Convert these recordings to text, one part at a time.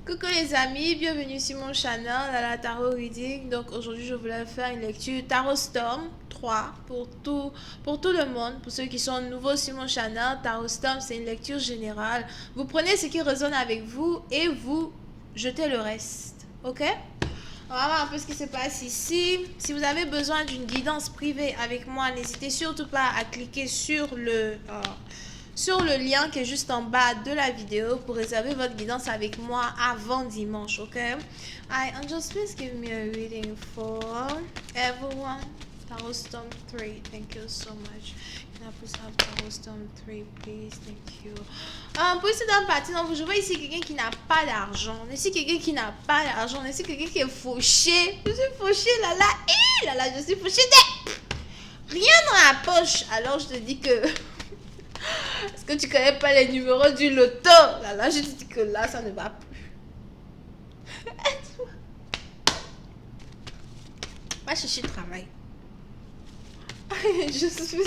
Coucou les amis, bienvenue sur mon channel à la Tarot Reading. Donc aujourd'hui je voulais faire une lecture Tarot Storm 3 pour tout le monde. Pour ceux qui sont nouveaux sur mon channel, Tarot Storm c'est une lecture générale. Vous prenez ce qui résonne avec vous et vous jetez le reste. Ok? On va voir un peu ce qui se passe ici. Si vous avez besoin d'une guidance privée avec moi, n'hésitez surtout pas à cliquer sur le lien qui est juste en bas de la vidéo pour réserver votre guidance avec moi avant dimanche, ok? Hi, Angels, please give me a reading for everyone. Tarot Storm 3, thank you so much. Can I please have Tarot Storm 3, please? Thank you. Pour ici dans le parti, donc, je vois ici quelqu'un qui n'a pas d'argent. Ici quelqu'un qui n'a pas d'argent. Ici quelqu'un qui est fauché. Je suis fauché, là là. Et là là, je suis fauché. Rien dans la poche. Alors je te dis que... Est-ce que tu connais pas les numéros du loto? Là, je te dis que là, ça ne va plus. Va chercher le travail. Je suis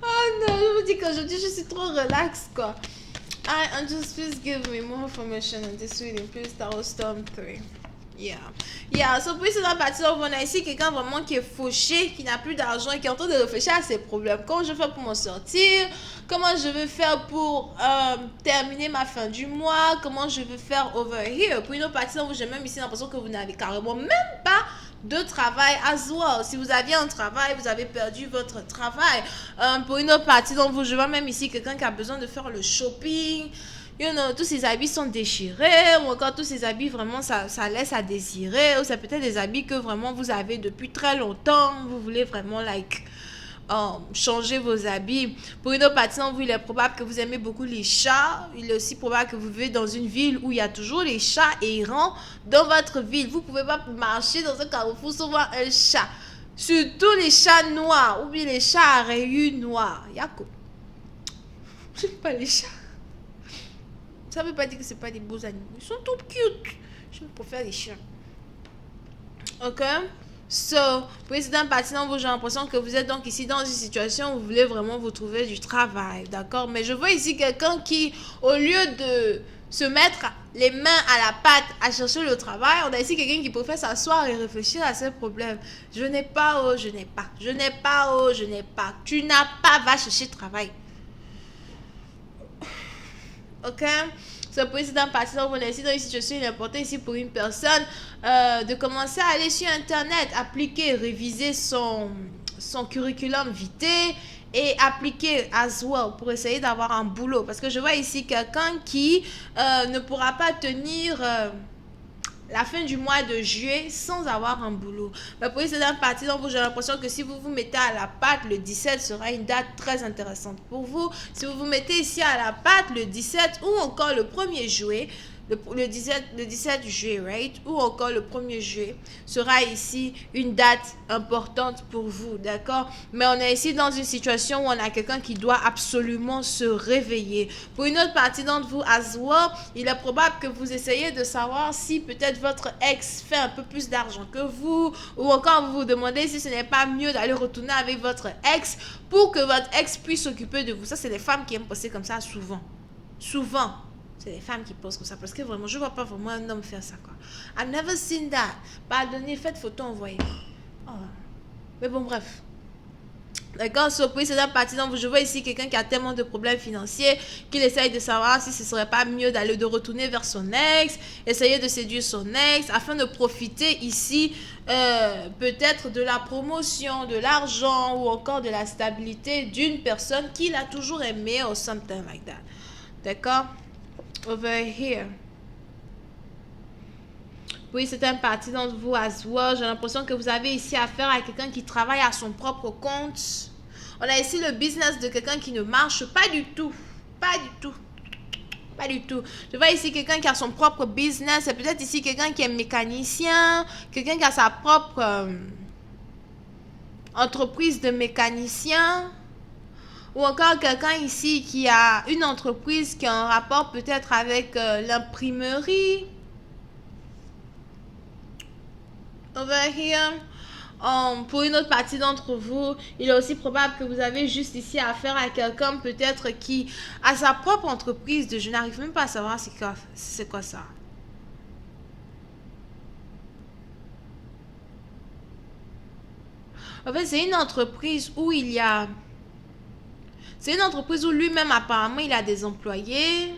oh non, je vous dis qu'aujourd'hui, je suis trop relax, quoi. And just please give me more information on this reading. Please, Tarot Storm 3. Yeah, so pour cette partie, on a ici quelqu'un vraiment qui est fauché, qui n'a plus d'argent et qui est en train de réfléchir à ses problèmes. Comment je vais faire pour m'en sortir? Comment je vais faire pour terminer ma fin du mois? Comment je vais faire over here? Pour une autre partie, j'ai même ici l'impression que vous n'avez carrément même pas de travail as well. Si vous aviez un travail, vous avez perdu votre travail. Pour une autre partie, donc je vois même ici quelqu'un qui a besoin de faire le shopping. You know, tous ces habits sont déchirés, ou encore tous ces habits vraiment ça laisse à désirer, ou c'est peut-être des habits que vraiment vous avez depuis très longtemps, vous voulez vraiment changer vos habits. Pour une autre partie, il est probable que vous aimez beaucoup les chats. Il est aussi probable que vous vivez dans une ville où il y a toujours les chats errants dans votre ville. Vous pouvez pas marcher dans un carrefour sans voir un chat. Surtout les chats noirs ou bien les chats à rayures noires. Yako. J'aime pas les chats. Ça veut pas dire que c'est pas des beaux animaux. Ils sont tout cute. Je préfère les chiens. Ok? So, pour cette partie, j'ai l'impression que vous êtes donc ici dans une situation où vous voulez vraiment vous trouver du travail. D'accord? Mais je vois ici quelqu'un qui, au lieu de se mettre les mains à la pâte à chercher le travail, on a ici quelqu'un qui préfère s'asseoir et réfléchir à ses problèmes. Je n'ai pas, oh, je n'ai pas. Je n'ai pas, oh, je n'ai pas. Tu n'as pas, va chercher le travail. Ok, ça peut être dans partie donc on est ici dans une situation importante ici pour une personne de commencer à aller sur internet, appliquer, réviser son curriculum vitae et appliquer as well pour essayer d'avoir un boulot, parce que je vois ici quelqu'un qui ne pourra pas tenir la fin du mois de juillet sans avoir un boulot. Mais pour cette partie, donc j'ai l'impression que si vous vous mettez à la pâte, le 17 sera une date très intéressante pour vous. Si vous vous mettez ici à la pâte le 17 ou encore le 1er juillet, le 17 juillet, right? Ou encore le 1er juillet sera ici une date importante pour vous, d'accord? Mais on est ici dans une situation où on a quelqu'un qui doit absolument se réveiller. Pour une autre partie d'entre vous, as well, il est probable que vous essayez de savoir si peut-être votre ex fait un peu plus d'argent que vous, ou encore vous vous demandez si ce n'est pas mieux d'aller retourner avec votre ex pour que votre ex puisse s'occuper de vous. Ça, c'est les femmes qui aiment penser comme ça souvent. C'est les femmes qui posent comme ça, parce que vraiment, je vois pas vraiment un homme faire ça, quoi. I've never seen that. Pardonnez, faites photo, envoyez. Oh. Mais bon, bref. D'accord, surprise, c'est la partie. Donc, je vois ici quelqu'un qui a tellement de problèmes financiers qu'il essaye de savoir si ce serait pas mieux de retourner vers son ex, essayer de séduire son ex, afin de profiter ici peut-être de la promotion, de l'argent ou encore de la stabilité d'une personne qu'il a toujours aimé or something like that. D'accord? Over here. Oui, c'est un parti d'entre vous as well. J'ai l'impression que vous avez ici affaire à quelqu'un qui travaille à son propre compte. On a ici le business de quelqu'un qui ne marche pas du tout. Pas du tout. Pas du tout. Je vois ici quelqu'un qui a son propre business. C'est peut-être ici quelqu'un qui est mécanicien. Quelqu'un qui a sa propre entreprise de mécanicien. Ou encore quelqu'un ici qui a une entreprise qui a un rapport peut-être avec l'imprimerie. Over here. Pour une autre partie d'entre vous, il est aussi probable que vous avez juste ici affaire à quelqu'un peut-être qui a sa propre entreprise de... Je n'arrive même pas à savoir c'est quoi ça. En fait, c'est une entreprise où il y a... C'est une entreprise où lui-même, apparemment, il a des employés.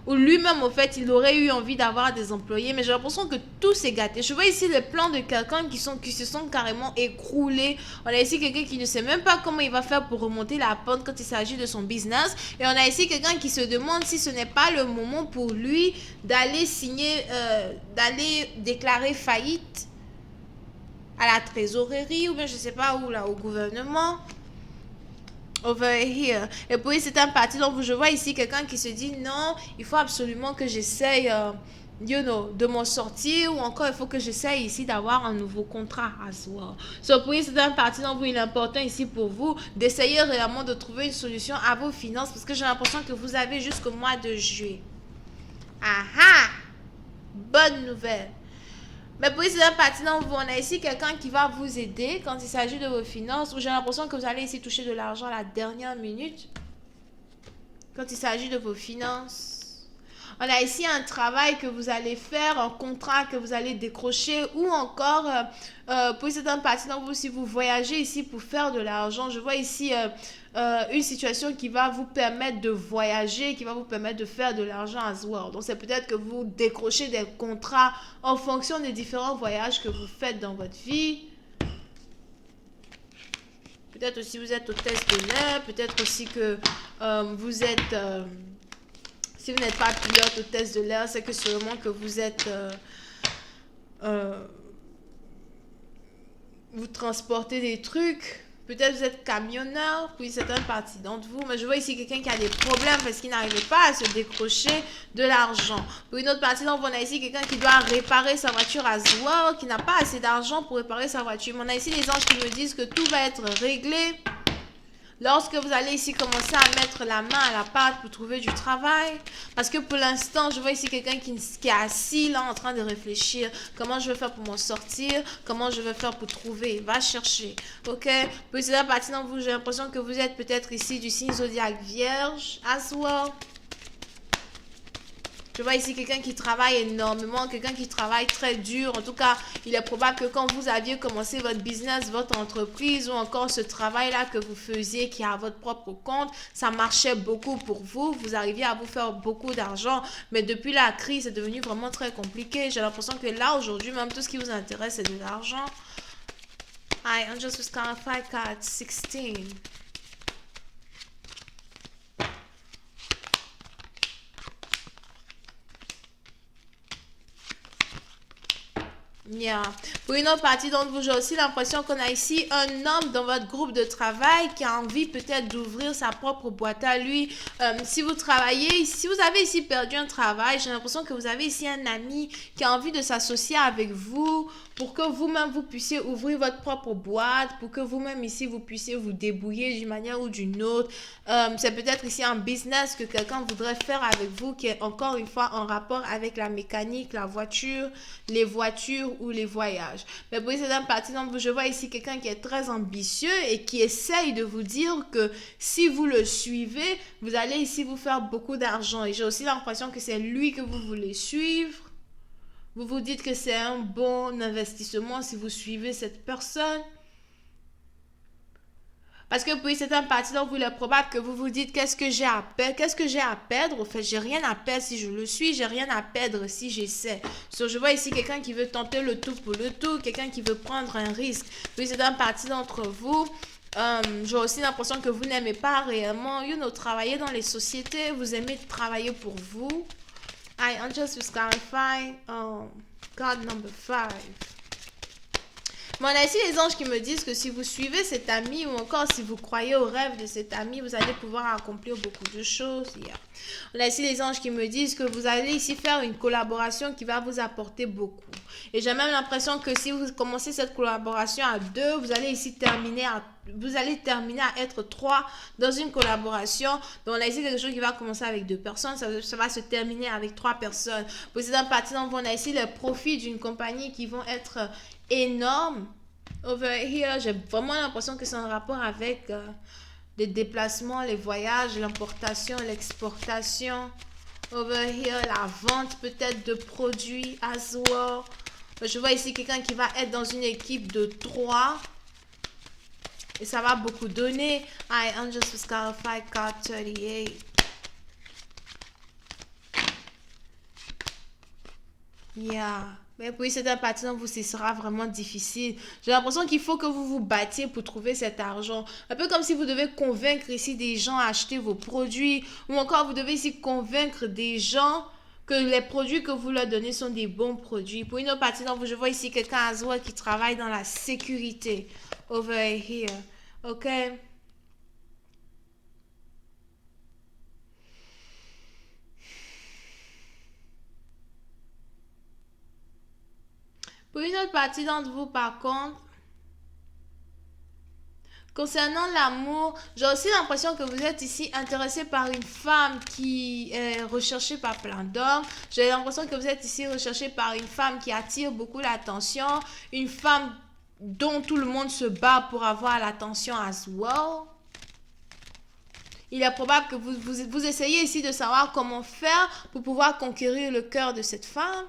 Ou lui-même, au fait, il aurait eu envie d'avoir des employés. Mais j'ai l'impression que tout s'est gâté. Je vois ici les plans de quelqu'un qui se sont carrément écroulés. On a ici quelqu'un qui ne sait même pas comment il va faire pour remonter la pente quand il s'agit de son business. Et on a ici quelqu'un qui se demande si ce n'est pas le moment pour lui d'aller signer, d'aller déclarer faillite à la trésorerie ou bien je sais pas où là, au gouvernement. Over here. Et puis c'est un parti donc je vois ici quelqu'un qui se dit non, il faut absolument que j'essaye de m'en sortir ou encore il faut que j'essaye ici d'avoir un nouveau contrat as well. So puis c'est un parti donc il est important ici pour vous d'essayer réellement de trouver une solution à vos finances parce que j'ai l'impression que vous avez jusqu'au mois de juillet. Ah! Bonne nouvelle. Mais pour c'est un parti dans vous, on a ici quelqu'un qui va vous aider quand il s'agit de vos finances. Où j'ai l'impression que vous allez ici toucher de l'argent à la dernière minute. Quand il s'agit de vos finances. On a ici un travail que vous allez faire, un contrat que vous allez décrocher. Ou encore, pour c'est un parti dans vous, si vous voyagez ici pour faire de l'argent. Je vois ici... une situation qui va vous permettre de voyager, qui va vous permettre de faire de l'argent as well. Donc, c'est peut-être que vous décrochez des contrats en fonction des différents voyages que vous faites dans votre vie. Peut-être aussi vous êtes hôtesse de l'air, peut-être aussi que vous êtes... si vous n'êtes pas pilote hôtesse de l'air, c'est que sûrement que vous êtes... vous transportez des trucs. Peut-être vous êtes camionneur, puis c'est une partie d'entre vous. Mais je vois ici quelqu'un qui a des problèmes parce qu'il n'arrive pas à se décrocher de l'argent. Pour une autre partie d'entre vous, on a ici quelqu'un qui doit réparer sa voiture à Zouar, qui n'a pas assez d'argent pour réparer sa voiture. Mais on a ici des anges qui me disent que tout va être réglé. Lorsque vous allez ici commencer à mettre la main à la pâte pour trouver du travail. Parce que pour l'instant, je vois ici quelqu'un qui est assis là en train de réfléchir. Comment je vais faire pour m'en sortir? Comment je vais faire pour trouver? Va chercher. Ok? Puis c'est la partie dans vous, j'ai l'impression que vous êtes peut-être ici du signe zodiaque vierge. As well. Je vois ici quelqu'un qui travaille énormément, quelqu'un qui travaille très dur. En tout cas, il est probable que quand vous aviez commencé votre business, votre entreprise ou encore ce travail-là que vous faisiez qui est à votre propre compte, ça marchait beaucoup pour vous. Vous arriviez à vous faire beaucoup d'argent. Mais depuis la crise, c'est devenu vraiment très compliqué. J'ai l'impression que là, aujourd'hui, même tout ce qui vous intéresse, c'est de l'argent. Hi, I'm just with Clarify Card 16. Yeah. Pour une autre partie d'entre vous, j'ai aussi l'impression qu'on a ici un homme dans votre groupe de travail qui a envie peut-être d'ouvrir sa propre boîte à lui. Si vous travaillez, si vous avez ici perdu un travail, j'ai l'impression que vous avez ici un ami qui a envie de s'associer avec vous pour que vous-même vous puissiez ouvrir votre propre boîte, pour que vous-même ici vous puissiez vous débrouiller d'une manière ou d'une autre. C'est peut-être ici un business que quelqu'un voudrait faire avec vous qui est encore une fois en rapport avec la mécanique, la voiture, les voitures ou les voyages. Mais pour c'est un parti donc je vois ici quelqu'un qui est très ambitieux et qui essaye de vous dire que si vous le suivez, vous allez ici vous faire beaucoup d'argent. Et j'ai aussi l'impression que c'est lui que vous voulez suivre. Vous vous dites que c'est un bon investissement si vous suivez cette personne. Parce que puis c'est un parti donc il est probable que vous vous dites qu'est-ce que j'ai à perdre? Qu'est-ce que j'ai à perdre? Au fait, j'ai rien à perdre si je le suis, j'ai rien à perdre si j'essaie. So, je vois ici quelqu'un qui veut tenter le tout pour le tout, quelqu'un qui veut prendre un risque. Puis c'est un parti d'entre vous. J'ai aussi l'impression que vous n'aimez pas réellement travailler dans les sociétés, vous aimez travailler pour vous. I just will clarify card number 5. Mais on a ici les anges qui me disent que si vous suivez cet ami ou encore si vous croyez au rêve de cet ami, vous allez pouvoir accomplir beaucoup de choses. Yeah. On a ici les anges qui me disent que vous allez ici faire une collaboration qui va vous apporter beaucoup. Et j'ai même l'impression que si vous commencez cette collaboration à 2, vous allez ici terminer à être 3 dans une collaboration. Donc on a ici quelque chose qui va commencer avec 2 personnes, ça va se terminer avec 3 personnes. Pour cette partie, on a ici les profits d'une compagnie qui vont être énormes. Over here, j'ai vraiment l'impression que c'est en rapport avec les déplacements, les voyages, l'importation, l'exportation. Over here, la vente peut-être de produits as well. Je vois ici quelqu'un qui va être dans une équipe de 3. Et ça va beaucoup donner. I Angels was qualified card 38. Yeah. Mais pour certains partisans, vous, ce sera vraiment difficile. J'ai l'impression qu'il faut que vous vous battiez pour trouver cet argent. Un peu comme si vous devez convaincre ici des gens à acheter vos produits. Ou encore, vous devez ici convaincre des gens que les produits que vous leur donnez sont des bons produits. Pour une autre partisan, je vois ici quelqu'un à Zoa qui travaille dans la sécurité. Over here. OK? Pour une autre partie d'entre vous, par contre, concernant l'amour, j'ai aussi l'impression que vous êtes ici intéressé par une femme qui est recherchée par plein d'hommes. J'ai l'impression que vous êtes ici recherché par une femme qui attire beaucoup l'attention, une femme dont tout le monde se bat pour avoir l'attention as well. Il est probable que vous essayez ici de savoir comment faire pour pouvoir conquérir le cœur de cette femme.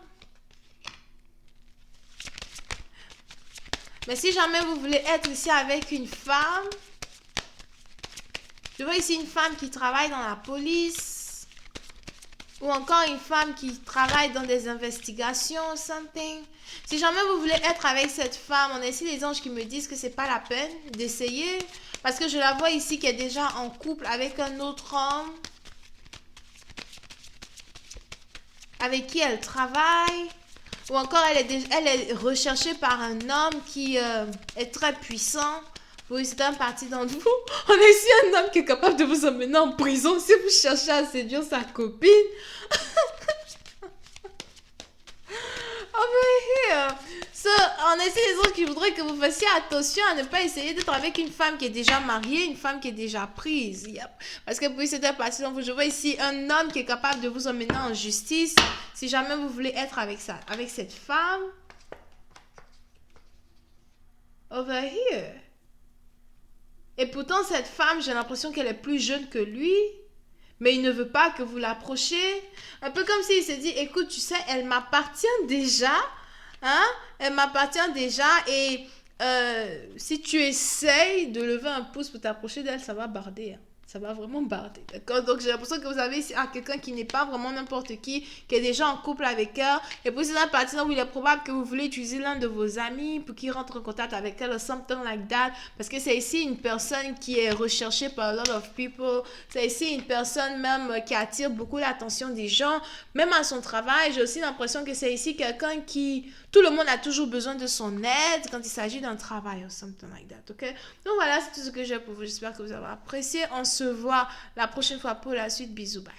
Mais si jamais vous voulez être ici avec une femme, je vois ici une femme qui travaille dans la police, ou encore une femme qui travaille dans des investigations, something. Si jamais vous voulez être avec cette femme, on a ici les anges qui me disent que c'est pas la peine d'essayer, parce que je la vois ici qui est déjà en couple avec un autre homme, avec qui elle travaille. Ou encore, elle est recherchée par un homme qui est très puissant. Oui, c'est un parti d'entre vous. On a ici un homme qui est capable de vous emmener en prison si vous cherchez à séduire sa copine. Over here. So, on a ici les autres qui voudraient que vous fassiez attention à ne pas essayer d'être avec une femme qui est déjà mariée, une femme qui est déjà prise. Yep. Parce que pour cette partie d'entre vous, je vois ici un homme qui est capable de vous emmener en justice. Si jamais vous voulez être avec cette femme. Over here. Et pourtant, cette femme, j'ai l'impression qu'elle est plus jeune que lui. Mais il ne veut pas que vous l'approchiez. Un peu comme s'il s'est dit, écoute, tu sais, elle m'appartient déjà. Hein? Elle m'appartient déjà. Et si tu essayes de lever un pouce pour t'approcher d'elle, ça va barder. Hein. Ça va vraiment barder. D'accord? Donc, j'ai l'impression que vous avez ici quelqu'un qui n'est pas vraiment n'importe qui est déjà en couple avec elle. Et pour cette partie où il est probable que vous voulez utiliser l'un de vos amis pour qu'il rentre en contact avec elle ou something like that. Parce que c'est ici une personne qui est recherchée par a lot of people. C'est ici une personne même qui attire beaucoup l'attention des gens. Même à son travail, j'ai aussi l'impression que c'est ici quelqu'un qui... Tout le monde a toujours besoin de son aide quand il s'agit d'un travail ou something like that, ok? Donc voilà, c'est tout ce que j'ai pour vous. J'espère que vous avez apprécié. On se voit la prochaine fois pour la suite. Bisous, bye.